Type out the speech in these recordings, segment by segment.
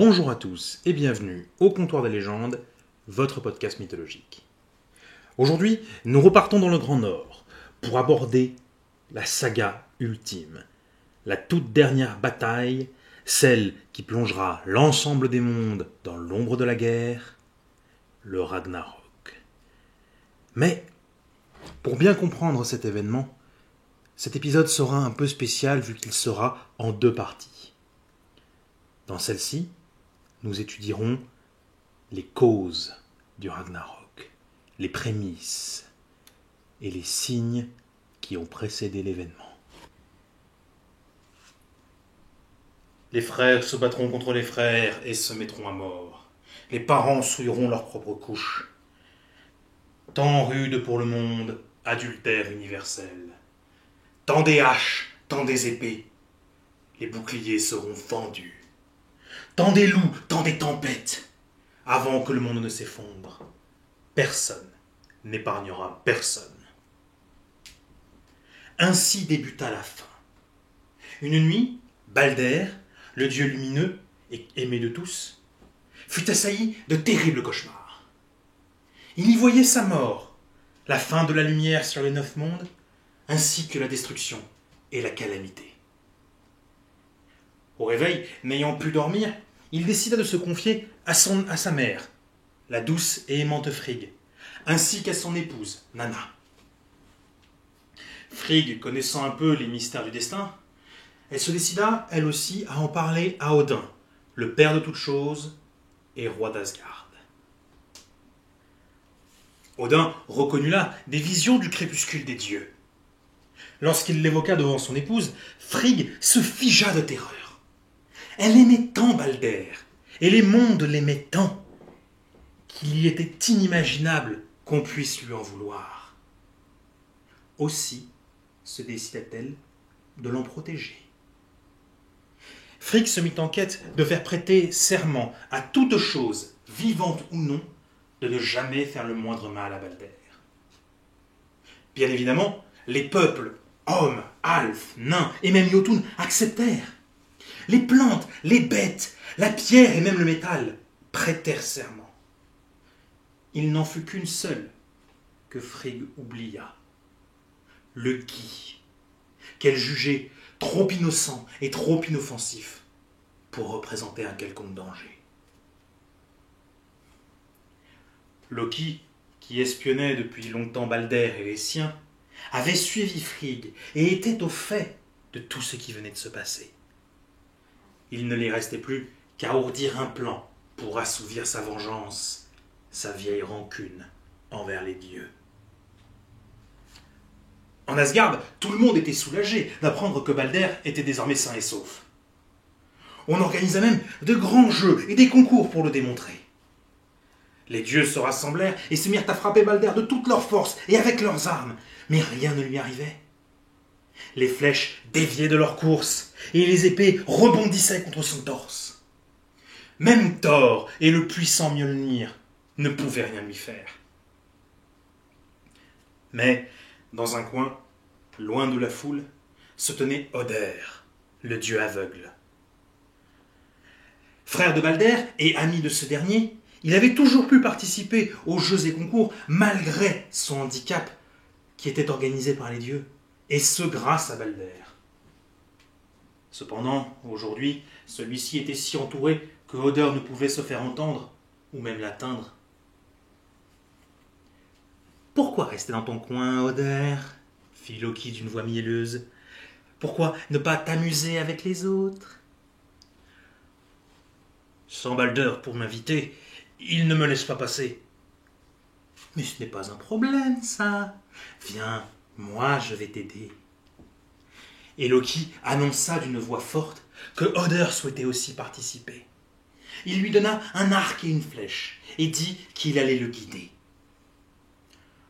Bonjour à tous et bienvenue au Comptoir des légendes, votre podcast mythologique. Aujourd'hui, nous repartons dans le Grand Nord pour aborder la saga ultime, la toute dernière bataille, celle qui plongera l'ensemble des mondes dans l'ombre de la guerre, le Ragnarok. Mais, pour bien comprendre cet événement, cet épisode sera un peu spécial vu qu'il sera en deux parties. Dans celle-ci, nous étudierons les causes du Ragnarok, les prémices et les signes qui ont précédé l'événement. Les frères se battront contre les frères et se mettront à mort. Les parents souilleront leurs propres couches. Temps rude pour le monde, adultère universel. Tant des haches, tant des épées, les boucliers seront fendus. Tant des loups, tant des tempêtes, avant que le monde ne s'effondre. Personne n'épargnera personne. Ainsi débuta la fin. Une nuit, Balder, le dieu lumineux et aimé de tous, fut assailli de terribles cauchemars. Il y voyait sa mort, la fin de la lumière sur les 9 mondes, ainsi que la destruction et la calamité. Au réveil, n'ayant pu dormir, il décida de se confier à sa mère, la douce et aimante Frigg, ainsi qu'à son épouse, Nanna. Frigg, connaissant un peu les mystères du destin, elle se décida, elle aussi, à en parler à Odin, le père de toutes choses et roi d'Asgard. Odin reconnut là des visions du crépuscule des dieux. Lorsqu'il l'évoqua devant son épouse, Frigg se figea de terreur. Elle aimait tant Balder, et les mondes l'aimaient tant, qu'il y était inimaginable qu'on puisse lui en vouloir. Aussi se décida-t-elle de l'en protéger. Frigg se mit en quête de faire prêter serment à toute chose, vivante ou non, de ne jamais faire le moindre mal à Balder. Bien évidemment, les peuples, hommes, elfes, nains et même Jotun acceptèrent. Les plantes, les bêtes, la pierre et même le métal prêtèrent serment. Il n'en fut qu'une seule que Frigg oublia. Le Gui, qu'elle jugeait trop innocent et trop inoffensif pour représenter un quelconque danger. Loki, qui espionnait depuis longtemps Balder et les siens, avait suivi Frigg et était au fait de tout ce qui venait de se passer. Il ne lui restait plus qu'à ourdir un plan pour assouvir sa vengeance, sa vieille rancune envers les dieux. En Asgard, tout le monde était soulagé d'apprendre que Balder était désormais sain et sauf. On organisa même de grands jeux et des concours pour le démontrer. Les dieux se rassemblèrent et se mirent à frapper Balder de toute leur force et avec leurs armes, mais rien ne lui arrivait. Les flèches déviaient de leur course et les épées rebondissaient contre son torse. Même Thor et le puissant Mjolnir ne pouvaient rien lui faire. Mais, dans un coin, loin de la foule, se tenait Oder, le dieu aveugle. Frère de Balder et ami de ce dernier, il avait toujours pu participer aux jeux et concours malgré son handicap qui était organisé par les dieux, et ce grâce à Balder. Cependant, aujourd'hui, celui-ci était si entouré que Oder ne pouvait se faire entendre, ou même l'atteindre. « Pourquoi rester dans ton coin, Oder ?» fit Loki d'une voix mielleuse. « Pourquoi ne pas t'amuser avec les autres ?»« Sans Balder pour m'inviter, il ne me laisse pas passer. »« Mais ce n'est pas un problème, ça. Viens, moi je vais t'aider. » Et Loki annonça d'une voix forte que Oder souhaitait aussi participer. Il lui donna un arc et une flèche et dit qu'il allait le guider.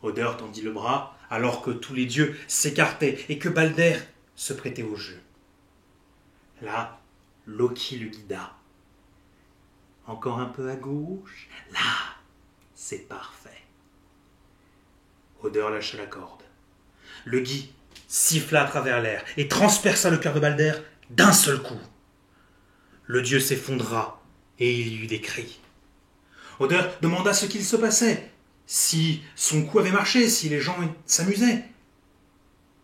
Oder tendit le bras alors que tous les dieux s'écartaient et que Balder se prêtait au jeu. Là, Loki le guida. Encore un peu à gauche. Là, c'est parfait. Oder lâcha la corde. Le Gui siffla à travers l'air et transperça le cœur de Balder d'un seul coup. Le dieu s'effondra et il y eut des cris. Odin demanda ce qu'il se passait, si son coup avait marché, si les gens s'amusaient.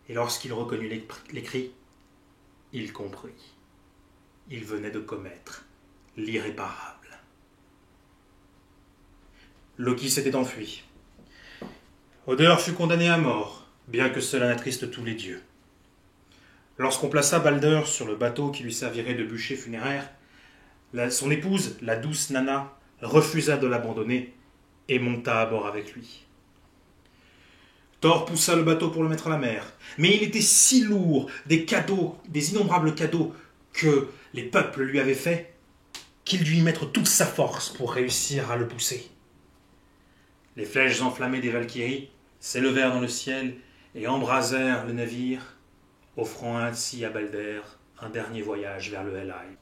Et lorsqu'il reconnut les cris, il comprit. Il venait de commettre l'irréparable. Loki s'était enfui. Odin fut condamné à mort, bien que cela n'attriste tous les dieux. Lorsqu'on plaça Balder sur le bateau qui lui servirait de bûcher funéraire, son épouse, la douce Nanna, refusa de l'abandonner et monta à bord avec lui. Thor poussa le bateau pour le mettre à la mer, mais il était si lourd des cadeaux, des innombrables cadeaux que les peuples lui avaient faits, qu'il dut y mettre toute sa force pour réussir à le pousser. Les flèches enflammées des Valkyries s'élevèrent dans le ciel et embrasèrent le navire, offrant ainsi à Balder un dernier voyage vers le Helheim.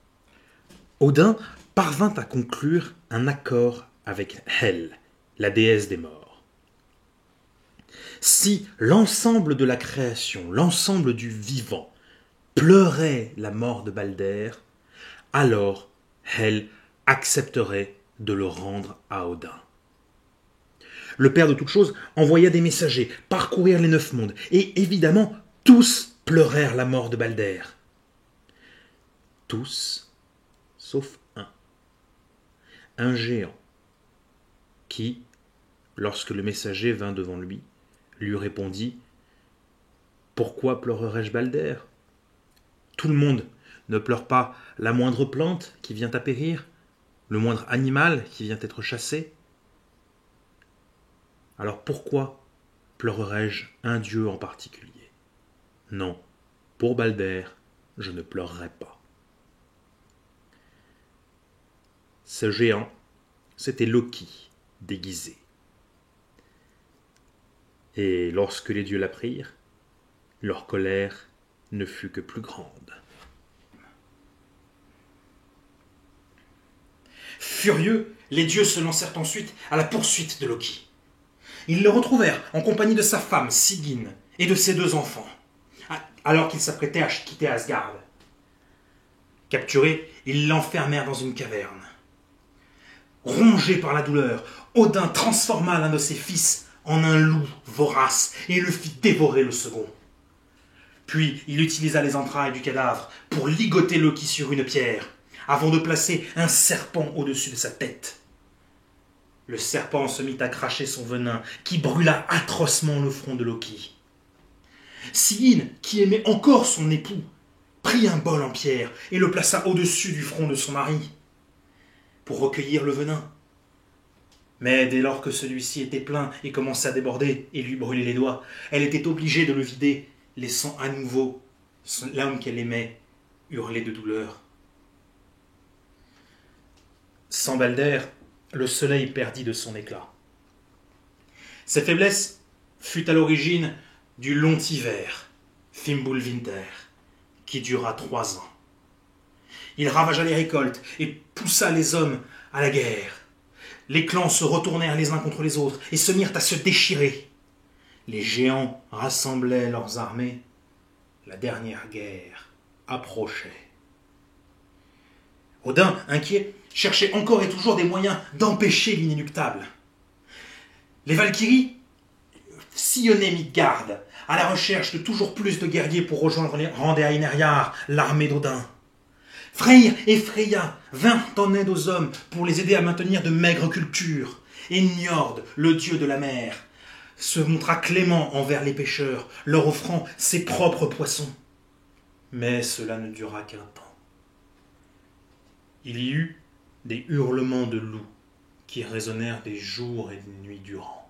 Odin parvint à conclure un accord avec Hel, la déesse des morts. Si l'ensemble de la création, l'ensemble du vivant, pleurait la mort de Balder, alors Hel accepterait de le rendre à Odin. Le Père de toutes choses envoya des messagers parcourir les 9 mondes, et évidemment, tous pleurèrent la mort de Balder. Tous, sauf un géant, qui, lorsque le messager vint devant lui répondit « Pourquoi pleurerais-je Balder ? Tout le monde ne pleure pas la moindre plante qui vient à périr, le moindre animal qui vient être chassé. Alors pourquoi pleurerais-je un dieu en particulier ? Non, pour Balder, je ne pleurerai pas. » Ce géant, c'était Loki, déguisé. Et lorsque les dieux l'apprirent, leur colère ne fut que plus grande. Furieux, les dieux se lancèrent ensuite à la poursuite de Loki. Ils le retrouvèrent en compagnie de sa femme, Sigyn, et de ses 2 enfants, alors qu'il s'apprêtait à quitter Asgard. Capturé, ils l'enfermèrent dans une caverne. Rongé par la douleur, Odin transforma l'un de ses fils en un loup vorace et le fit dévorer le second. Puis il utilisa les entrailles du cadavre pour ligoter Loki sur une pierre, avant de placer un serpent au-dessus de sa tête. Le serpent se mit à cracher son venin, qui brûla atrocement le front de Loki. Sigyn, qui aimait encore son époux, prit un bol en pierre et le plaça au-dessus du front de son mari, pour recueillir le venin. Mais dès lors que celui-ci était plein et commençait à déborder et lui brûler les doigts, elle était obligée de le vider, laissant à nouveau l'homme qu'elle aimait hurler de douleur. Sans Balder, le soleil perdit de son éclat. Cette faiblesse fut à l'origine du long hiver, Fimbulwinter, qui dura 3 ans. Il ravagea les récoltes et poussa les hommes à la guerre. Les clans se retournèrent les uns contre les autres et se mirent à se déchirer. Les géants rassemblaient leurs armées. La dernière guerre approchait. Odin, inquiet, cherchait encore et toujours des moyens d'empêcher l'inéluctable. Les Valkyries sillonnaient Midgard, à la recherche de toujours plus de guerriers pour rejoindre Randir, l'armée d'Odin. Freyr et Freya vinrent en aide aux hommes pour les aider à maintenir de maigres cultures. Et Njord, le dieu de la mer, se montra clément envers les pêcheurs, leur offrant ses propres poissons. Mais cela ne dura qu'un temps. Il y eut des hurlements de loups qui résonnèrent des jours et des nuits durant.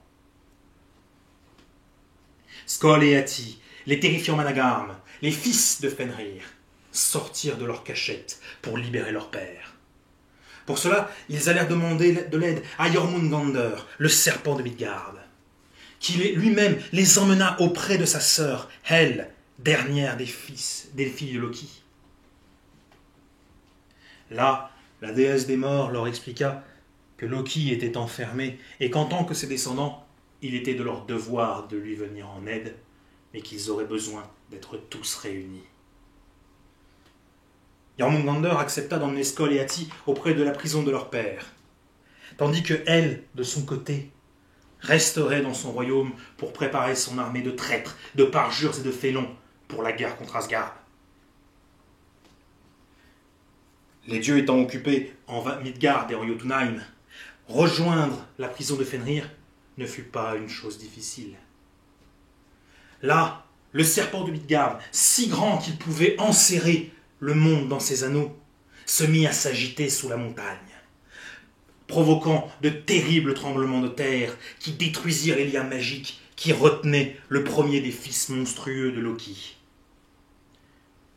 Skoll et Ati, les terrifiants Managarm, les fils de Fenrir, sortirent de leur cachette pour libérer leur père. Pour cela, ils allèrent demander de l'aide à Jormungandr, le serpent de Midgard, qui lui-même les emmena auprès de sa sœur, Hel, dernière des filles de Loki. Là, la déesse des morts leur expliqua que Loki était enfermé et qu'en tant que ses descendants, il était de leur devoir de lui venir en aide, mais qu'ils auraient besoin d'être tous réunis. Jormungandr accepta d'emmener Skoll et Hati auprès de la prison de leur père, tandis que elle, de son côté, resterait dans son royaume pour préparer son armée de traîtres, de parjures et de félons pour la guerre contre Asgard. Les dieux étant occupés en Midgard et en Jotunheim, rejoindre la prison de Fenrir ne fut pas une chose difficile. Là, le serpent de Midgard, si grand qu'il pouvait enserrer le monde dans ses anneaux, se mit à s'agiter sous la montagne, provoquant de terribles tremblements de terre qui détruisirent les liens magiques qui retenaient le premier des fils monstrueux de Loki.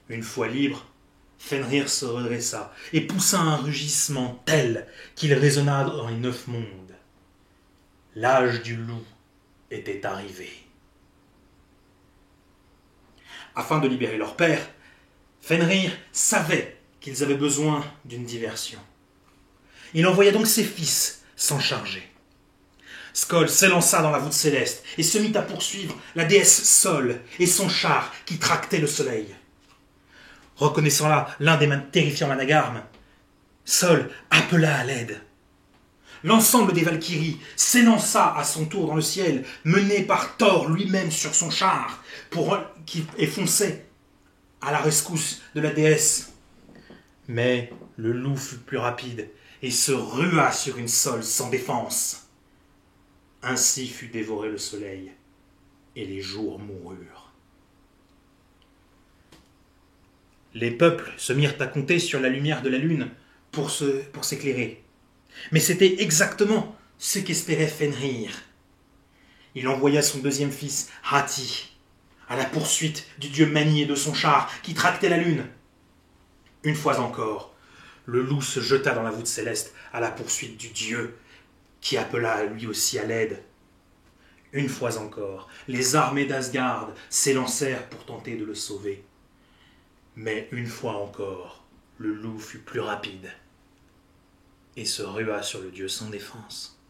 Une fois libre, Fenrir se redressa et poussa un rugissement tel qu'il résonna dans les 9 mondes. L'âge du loup était arrivé. Afin de libérer leur père, Fenrir savait qu'ils avaient besoin d'une diversion. Il envoya donc ses fils s'en charger. Skoll s'élança dans la voûte céleste et se mit à poursuivre la déesse Sol et son char qui tractait le soleil. Reconnaissant là l'un des terrifiants managarmes, Sol appela à l'aide. L'ensemble des Valkyries s'élança à son tour dans le ciel, mené par Thor lui-même sur son char, qui fonçait à la rescousse de la déesse. Mais le loup fut plus rapide et se rua sur une Sol sans défense. Ainsi fut dévoré le soleil, et les jours moururent. Les peuples se mirent à compter sur la lumière de la lune pour s'éclairer. Mais c'était exactement ce qu'espérait Fenrir. Il envoya son deuxième fils, Hati, à la poursuite du dieu manié de son char qui tractait la lune. Une fois encore, le loup se jeta dans la voûte céleste à la poursuite du dieu qui appela lui aussi à l'aide. Une fois encore, les armées d'Asgard s'élancèrent pour tenter de le sauver. Mais une fois encore, le loup fut plus rapide et se rua sur le dieu sans défense.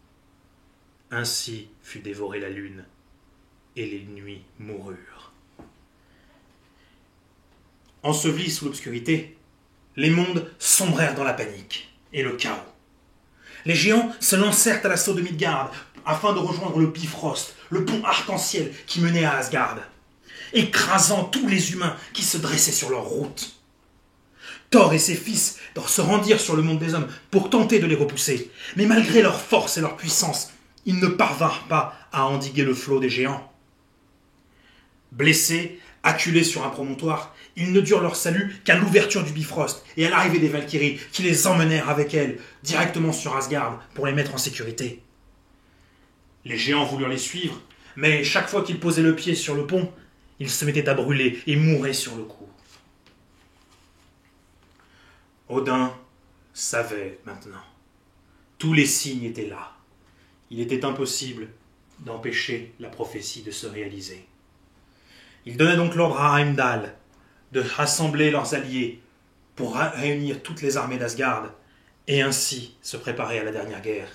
Ainsi fut dévorée la lune, et les nuits moururent. Ensevelis sous l'obscurité, les mondes sombrèrent dans la panique et le chaos. Les géants se lancèrent à l'assaut de Midgard afin de rejoindre le Bifrost, le pont arc-en-ciel qui menait à Asgard, écrasant tous les humains qui se dressaient sur leur route. Thor et ses fils se rendirent sur le monde des hommes pour tenter de les repousser, mais malgré leur force et leur puissance, ils ne parvinrent pas à endiguer le flot des géants. Blessés, acculés sur un promontoire, ils ne durent leur salut qu'à l'ouverture du Bifrost et à l'arrivée des Valkyries qui les emmenèrent avec elles directement sur Asgard pour les mettre en sécurité. Les géants voulurent les suivre, mais chaque fois qu'ils posaient le pied sur le pont, ils se mettaient à brûler et mouraient sur le coup. Odin savait maintenant. Tous les signes étaient là. Il était impossible d'empêcher la prophétie de se réaliser. Il donna donc l'ordre à Heimdall de rassembler leurs alliés pour réunir toutes les armées d'Asgard et ainsi se préparer à la dernière guerre.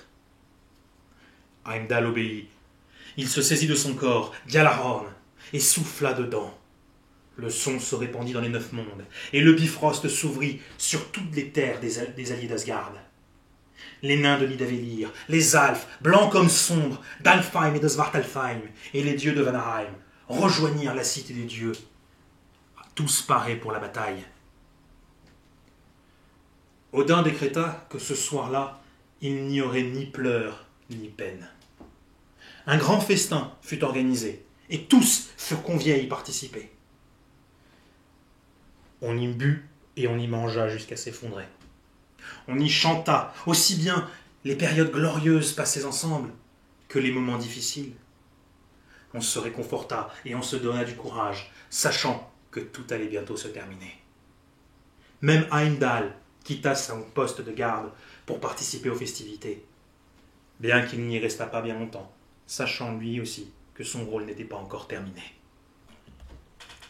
Heimdall obéit. Il se saisit de son corps, Gjallarhorn, et souffla dedans. Le son se répandit dans les 9 mondes, et le Bifrost s'ouvrit sur toutes les terres des alliés d'Asgard. Les nains de Nidavellir, les Alfs, blancs comme sombre, d'Alfheim et de Svartalfheim, et les dieux de Vanaheim, rejoignirent la cité des dieux, tous parés pour la bataille. Odin décréta que ce soir-là, il n'y aurait ni pleurs ni peine. Un grand festin fut organisé, et tous furent conviés à y participer. On y but et on y mangea jusqu'à s'effondrer. On y chanta aussi bien les périodes glorieuses passées ensemble que les moments difficiles. On se réconforta et on se donna du courage, sachant que tout allait bientôt se terminer. Même Heimdall quitta son poste de garde pour participer aux festivités, bien qu'il n'y resta pas bien longtemps, sachant lui aussi que son rôle n'était pas encore terminé.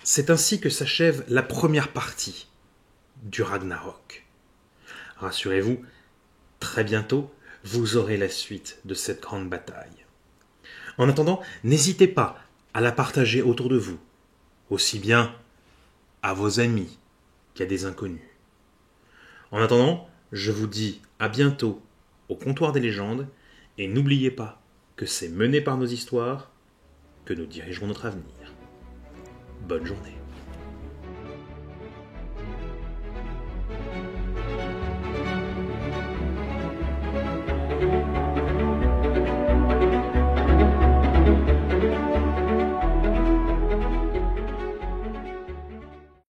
C'est ainsi que s'achève la première partie du Ragnarok. Rassurez-vous, très bientôt, vous aurez la suite de cette grande bataille. En attendant, n'hésitez pas à la partager autour de vous, aussi bien à vos amis qu'à des inconnus. En attendant, je vous dis à bientôt au comptoir des légendes, et n'oubliez pas que c'est mené par nos histoires que nous dirigerons notre avenir. Bonne journée.